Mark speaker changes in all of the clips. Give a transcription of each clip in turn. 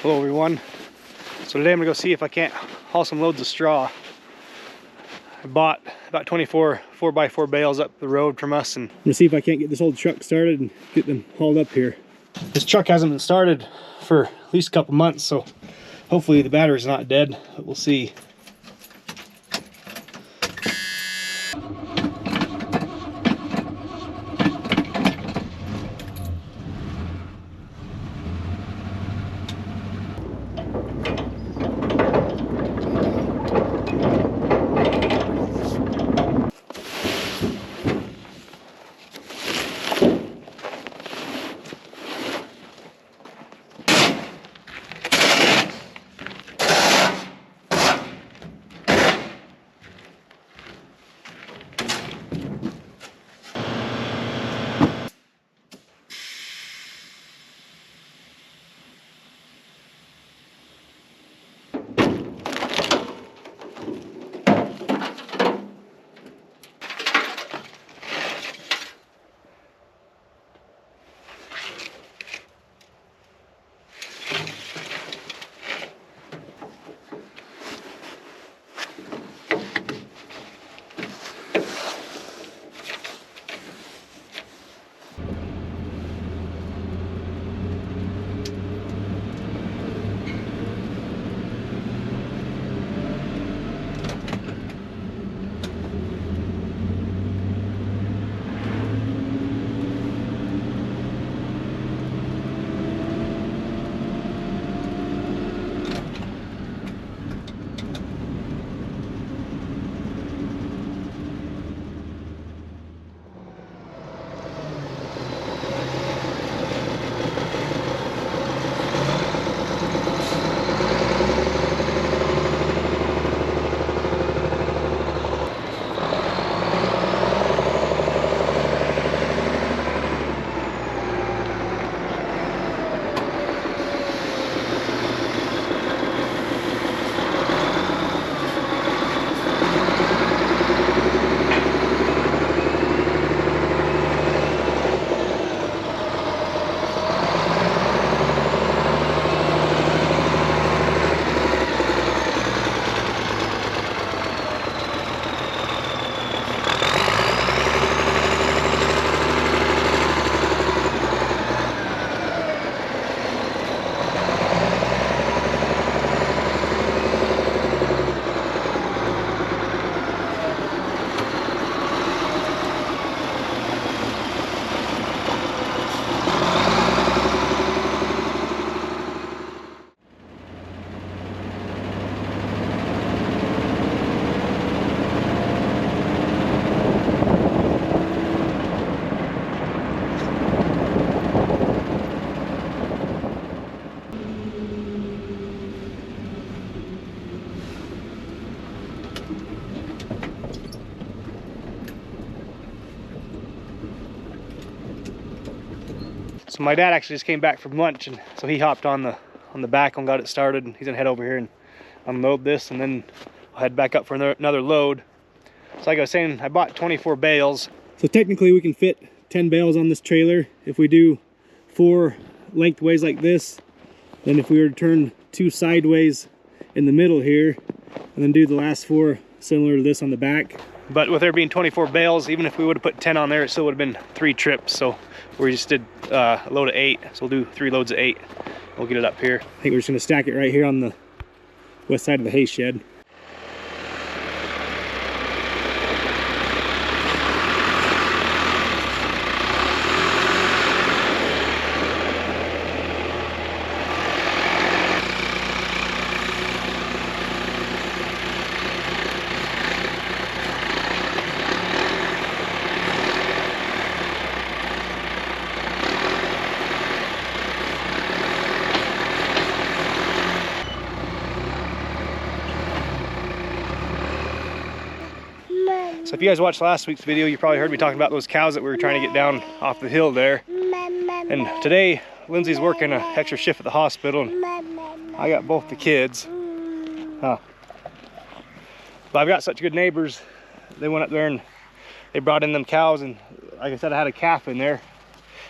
Speaker 1: Hello everyone. So today I'm gonna go see if I can't haul some loads of straw. I bought about 24 4x4 bales up the road from us, and I'm gonna see if I can't get this old truck started and get them hauled up here. This truck hasn't been started for at least a couple months, so hopefully the battery's not dead, but we'll see. So my dad actually just came back from lunch, and so he hopped on the back and got it started, and he's gonna head over here and unload this, and then I'll head back up for another load. So like I was saying, I bought 24 bales. So technically we can fit 10 bales on this trailer if we do 4 lengthways like this. Then if we were to turn 2 sideways in the middle here, and then do the last 4 similar to this on the back. But with there being 24 bales, even if we would have put 10 on there, it still would have been 3 trips. So we just did a load of 8. So we'll do 3 loads of 8. We'll get it up here. I think we're just gonna stack it right here on the west side of the hay shed. So if you guys watched last week's video, you probably heard me talking about those cows that we were trying to get down off the hill there. And today, Lindsay's working an extra shift at the hospital, and I got both the kids. But I've got such good neighbors. They went up there and they brought in them cows, and like I said, I had a calf in there.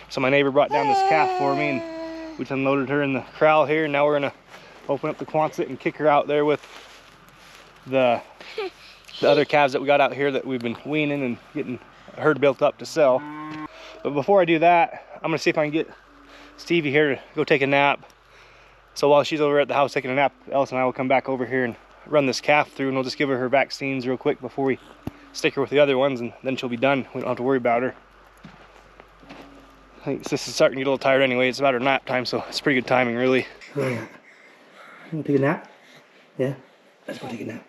Speaker 1: So my neighbor brought down this calf for me, and We just unloaded her in the corral here, and now we're gonna open up the Quonset and kick her out there with the other calves that we got out here that we've been weaning and getting a herd built up to sell. But before I do that, I'm gonna see if I can get Stevie here to go take a nap. So while she's over at the house taking a nap, Ellis and I will come back over here and run this calf through, and we'll just give her vaccines real quick before we stick her with the other ones, and then she'll be done. We don't have to worry about her. I think this is starting to get a little tired anyway. It's about her nap time, so it's pretty good timing, really. You wanna take a nap? Yeah? Let's go take a nap.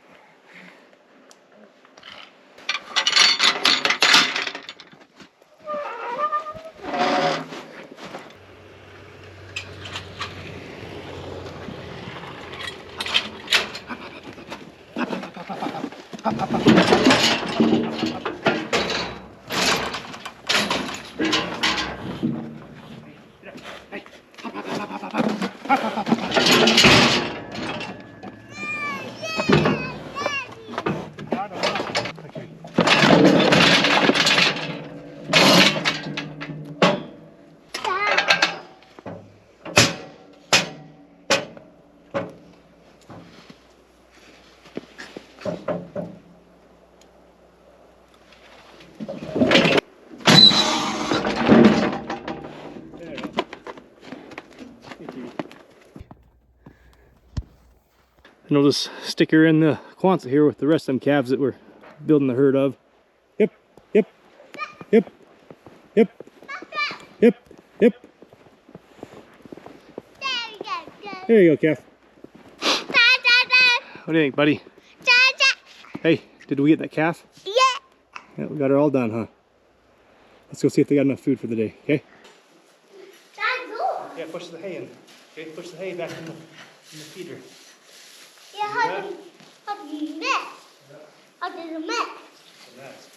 Speaker 1: And we'll just stick her in the Quonset here with the rest of them calves that we're building the herd of. Yep, yep, yep, yep, yep, yep. There you go, calf. What do you think, buddy? Hey, did we get that calf? Yeah, we got her all done, huh? Let's go see if they got enough food for the day, okay? Yeah, push the hay in. Okay, push the hay back in the feeder.
Speaker 2: Yeah, how do you mess? How do you mess? The mess.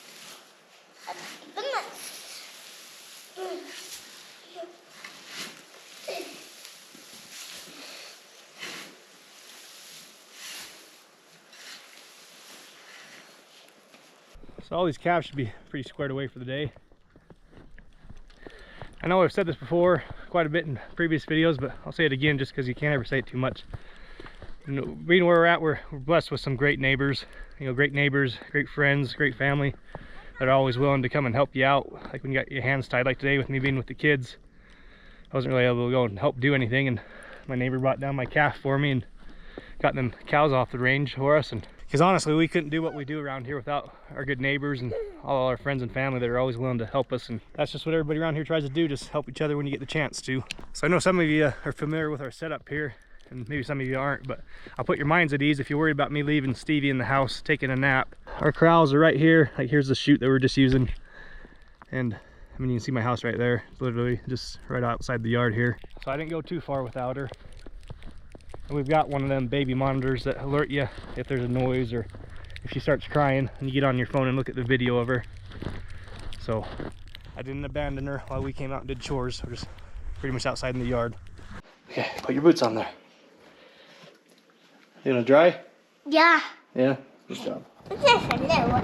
Speaker 1: So all these calves should be pretty squared away for the day. I know I've said this before quite a bit in previous videos, but I'll say it again just because you can't ever say it too much. You know, being where we're at, we're blessed with some great neighbors. You know, great neighbors, great friends, great family that are always willing to come and help you out. Like when you got your hands tied, like today with me being with the kids, I wasn't really able to go and help do anything, and my neighbor brought down my calf for me and got them cows off the range for us. And because honestly, we couldn't do what we do around here without our good neighbors and all our friends and family that are always willing to help us. And that's just what everybody around here tries to do, just help each other when you get the chance to. So I know some of you are familiar with our setup here, and maybe some of you aren't, but I'll put your minds at ease if you're worried about me leaving Stevie in the house taking a nap. Our corrals are right here. Like, here's the chute that we're just using, and I mean, you can see my house right there, literally just right outside the yard here. So I didn't go too far without her. And we've got one of them baby monitors that alert you if there's a noise or if she starts crying, and you get on your phone and look at the video of her. So I didn't abandon her while we came out and did chores. We're just pretty much outside in the yard. Okay, put your boots on there. You gonna dry?
Speaker 2: Yeah.
Speaker 1: Yeah? Good job.
Speaker 2: It's just a little.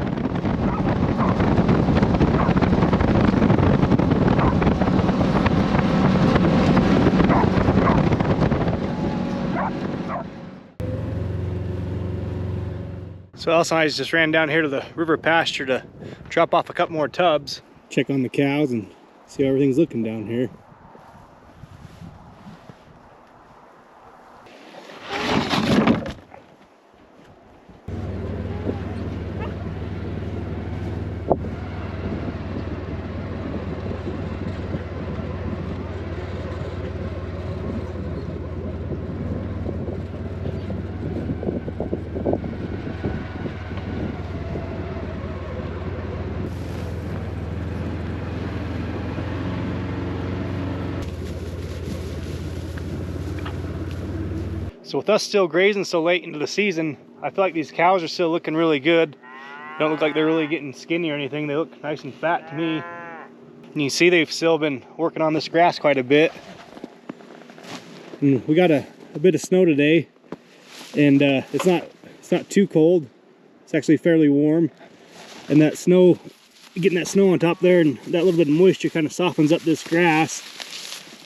Speaker 1: So Ellis and I just ran down here to the river pasture to drop off a couple more tubs. Check on the cows and see how everything's looking down here. So with us still grazing so late into the season, I feel like these cows are still looking really good. They don't look like they're really getting skinny or anything. They look nice and fat to me. And you see they've still been working on this grass quite a bit. And we got a bit of snow today, and it's not too cold. It's actually fairly warm. And that snow, getting that snow on top there and that little bit of moisture kind of softens up this grass.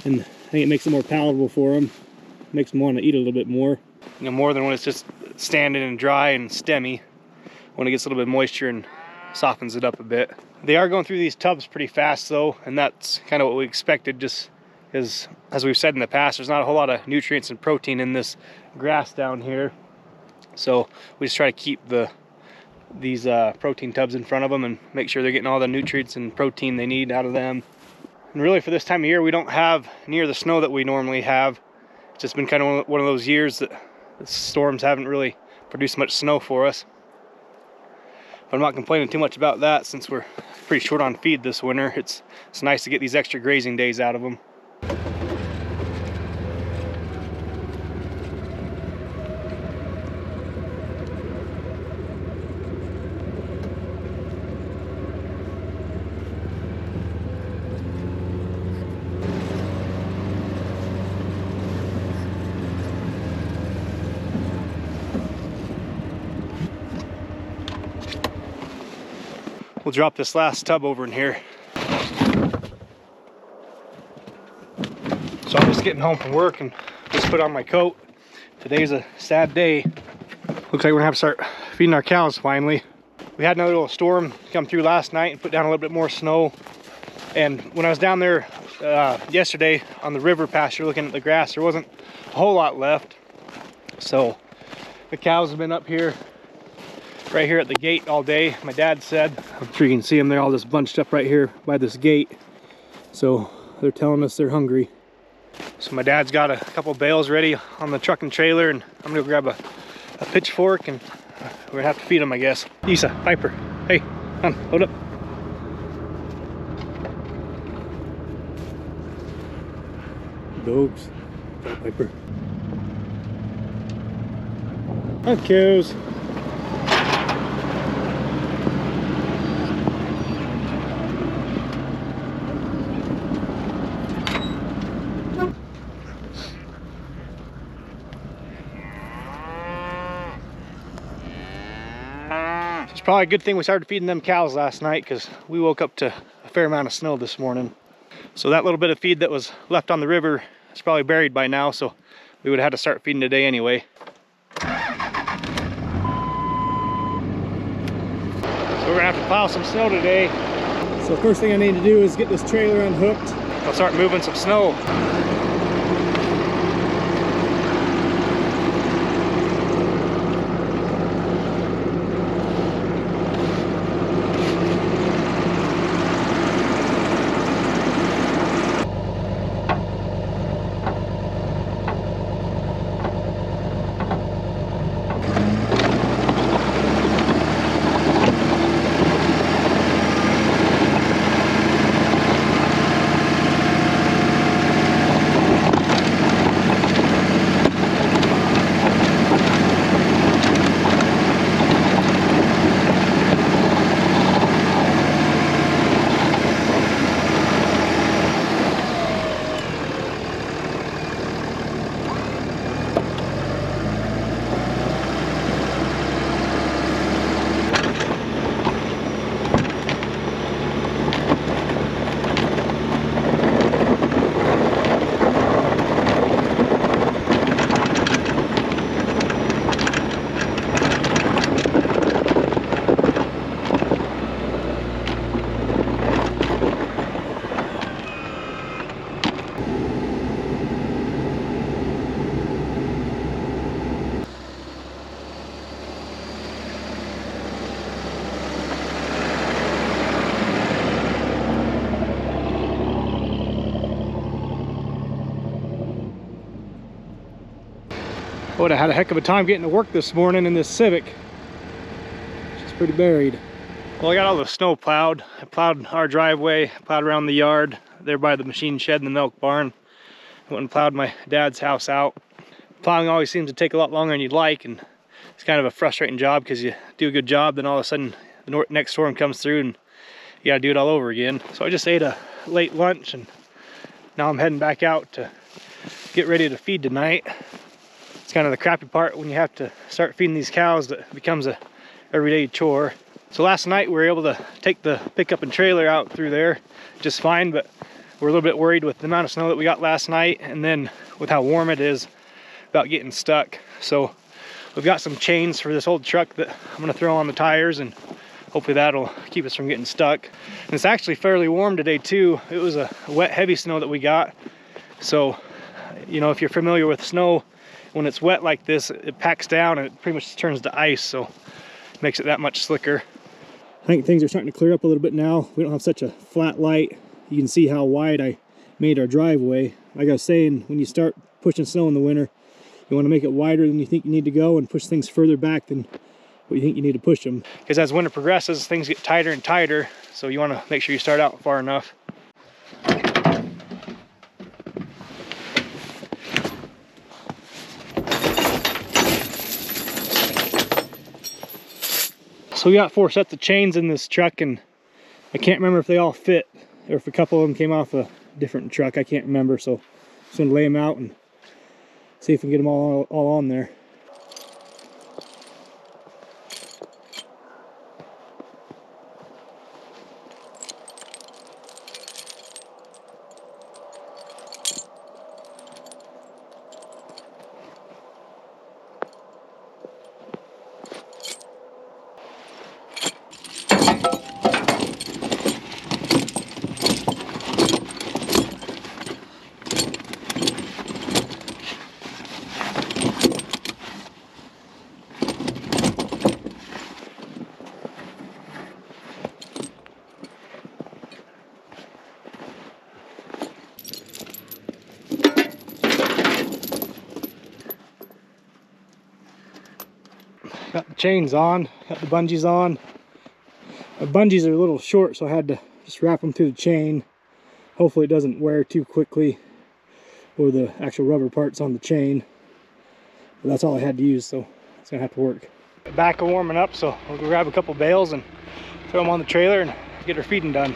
Speaker 1: And I think it makes it more palatable for them. Makes them want to eat a little bit more. You know, more than when it's just standing and dry and stemmy. When it gets a little bit of moisture and softens it up a bit. They are going through these tubs pretty fast though, and that's kind of what we expected, just because, as we've said in the past, there's not a whole lot of nutrients and protein in this grass down here. So we just try to keep these protein tubs in front of them and make sure they're getting all the nutrients and protein they need out of them. And really for this time of year, we don't have near the snow that we normally have. It's just been kind of one of those years that the storms haven't really produced much snow for us. But I'm not complaining too much about that since we're pretty short on feed this winter. It's nice to get these extra grazing days out of them. We'll drop this last tub over in here. So I'm just getting home from work and just put on my coat. Today's a sad day. Looks like we're gonna have to start feeding our cows finally. We had another little storm come through last night and put down a little bit more snow. And when I was down there yesterday on the river pasture looking at the grass, there wasn't a whole lot left. So the cows have been up here, right here at the gate all day. My dad said, I'm sure you can see them, they're all just bunched up right here by this gate. So they're telling us they're hungry. So my dad's got a couple bales ready on the truck and trailer, and I'm gonna grab a pitchfork and we're gonna have to feed them, I guess. Isa, Piper, hey, come on, load up. Dogs, Piper. Hi, cows. It's probably a good thing we started feeding them cows last night, because we woke up to a fair amount of snow this morning. So that little bit of feed that was left on the river is probably buried by now, so we would have had to start feeding today anyway. So we're gonna have to plow some snow today. So first thing I need to do is get this trailer unhooked. I'll start moving some snow. I would have had a heck of a time getting to work this morning in this Civic. She's pretty buried. Well, I got all the snow plowed. I plowed our driveway, plowed around the yard, there by the machine shed and the milk barn. I went and plowed my dad's house out. Plowing always seems to take a lot longer than you'd like, and it's kind of a frustrating job because you do a good job, then all of a sudden the next storm comes through and you gotta do it all over again. So I just ate a late lunch and now I'm heading back out to get ready to feed tonight. It's kind of the crappy part when you have to start feeding these cows, that becomes a everyday chore. So last night we were able to take the pickup and trailer out through there just fine, but we're a little bit worried with the amount of snow that we got last night, and then with how warm it is, about getting stuck. So we've got some chains for this old truck that I'm gonna throw on the tires, and hopefully that'll keep us from getting stuck. And it's actually fairly warm today too. It was a wet, heavy snow that we got. So, you know, if you're familiar with snow, when it's wet like this, it packs down and it pretty much turns to ice, so it makes it that much slicker. I think things are starting to clear up a little bit now. We don't have such a flat light. You can see how wide I made our driveway. Like I was saying, when you start pushing snow in the winter, you want to make it wider than you think you need to go and push things further back than what you think you need to push them. Because as winter progresses, things get tighter and tighter, so you want to make sure you start out far enough. So we got 4 sets of chains in this truck, and I can't remember if they all fit or if a couple of them came off a different truck. I can't remember, so I'm just gonna lay them out and see if we can get them all on there. Got the chains on, got the bungees on. The bungees are a little short, so I had to just wrap them through the chain. Hopefully it doesn't wear too quickly, or the actual rubber parts on the chain. But that's all I had to use, so it's gonna have to work. Back are warming up, so we'll go grab a couple bales and throw them on the trailer and get our feeding done.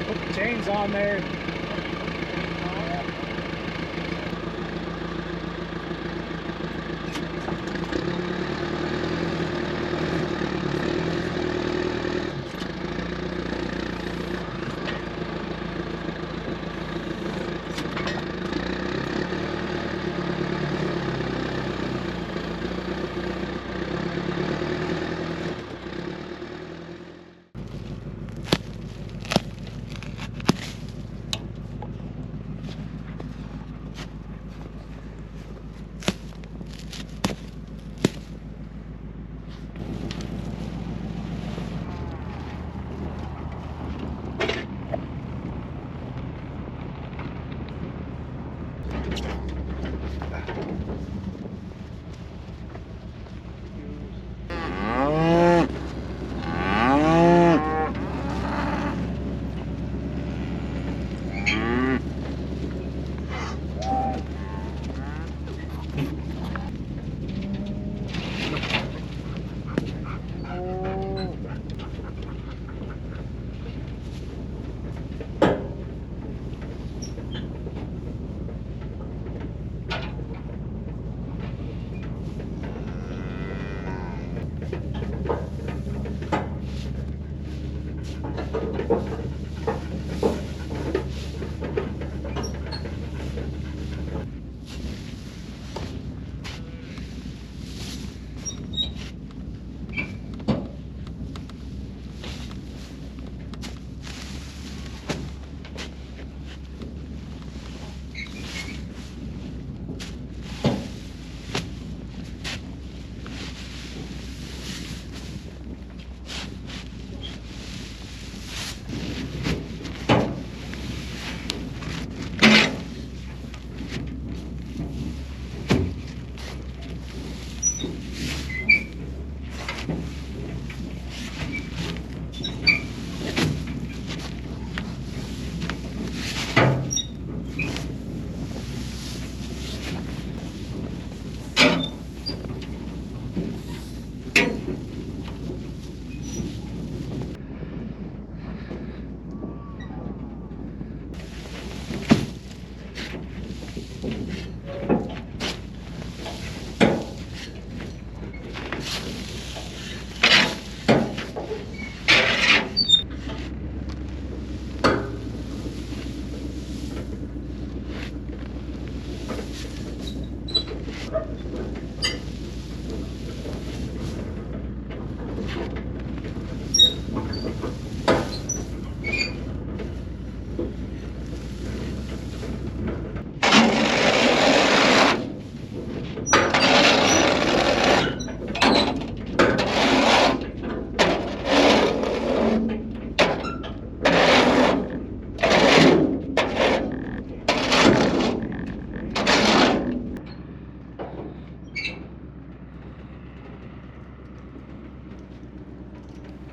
Speaker 1: Put the chains on there.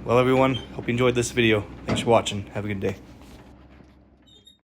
Speaker 1: Well, everyone, hope you enjoyed this video. Thanks for watching. Have a good day.